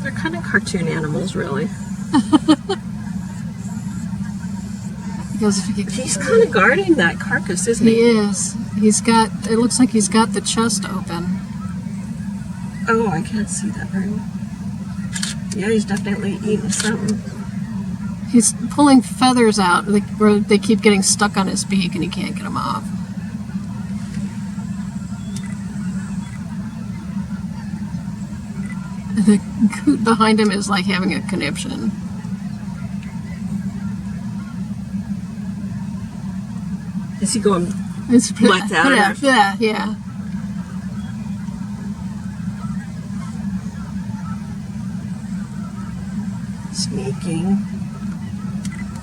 They're kind of cartoon animals, really. Because he's kind of guarding that carcass, isn't he? He is. He's got, it looks like he's got the chest open. Oh, I can't see that very well. Yeah, he's definitely eating something. He's pulling feathers out where they keep getting stuck on his beak and he can't get them off. The coot behind him is like having a conniption. Is he going like that? Yeah. Sneaking.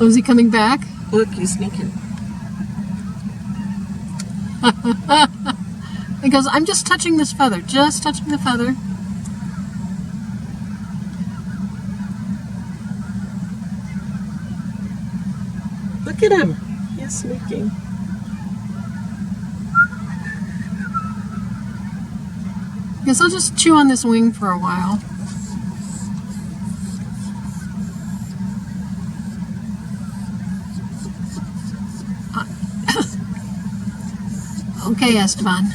Oh, is he coming back? Look, he's sneaking. He goes, I'm just touching this feather. Just touching the feather. Look at him. He's sneaking. Guess I'll just chew on this wing for a while. Okay, Esteban.